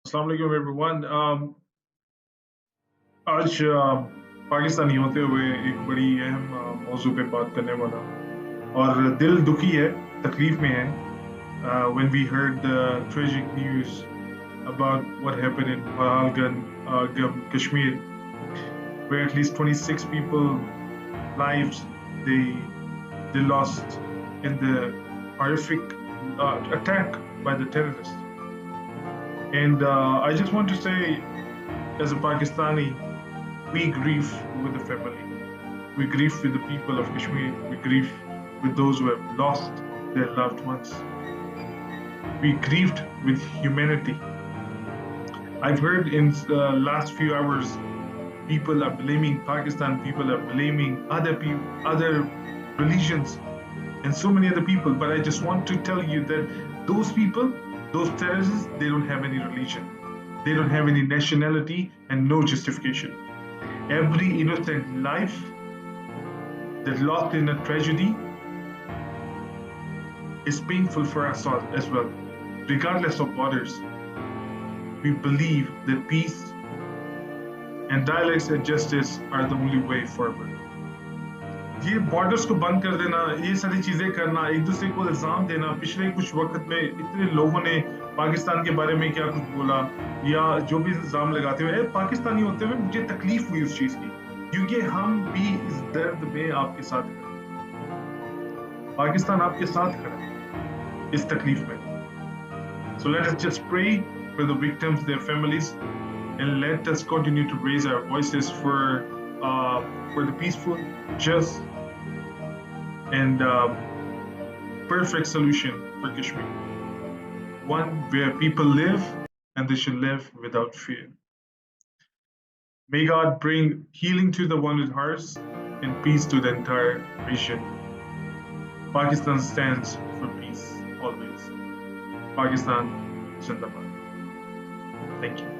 अस्सलाम वालेकुम एवरीवन। आज पाकिस्तानी होते हुए एक बड़ी अहम मौजू पे बात करने वाला और दिल दुखी है, तकलीफ में है। When we heard the tragic news about what happened in Kashmir, where at least 26 people lives they they lost in the horrific attack by the terrorists. And I just want to say, as a Pakistani, we grieve with the family. We grieve with the people of Kashmir. We grieve with those who have lost their loved ones. We grieved with humanity. I've heard in the last few hours, people are blaming Pakistan, people are blaming other people, other religions, and so many other people. But I just want to tell you that those people, those terrorists, they don't have any religion. They don't have any nationality and no justification. Every innocent life that lost in a tragedy is painful for us all as well. Regardless of borders, we believe that peace and dialogues and justice are the only way forward. ये borders को बंद कर देना, ये सारी चीजें करना, एक दूसरे को इल्जाम देना, पिछले कुछ वक्त में इतने लोगों ने पाकिस्तान के बारे में क्या कुछ बोला या जो भी इल्जाम लगाते हुए पाकिस्तानी होते हुए मुझे तकलीफ हुई उस चीज की, क्योंकि हम भी इस दर्द में आपके साथ खड़े, पाकिस्तान आपके साथ खड़ा है इस तकलीफ में. So let us just pray for the victims, their families, and let us continue to raise our voices for the peaceful, just, and perfect solution for Kashmir. One where people live and they should live without fear. May God bring healing to the wounded hearts and peace to the entire region. Pakistan stands for peace always. Pakistan Zindabad. Thank you.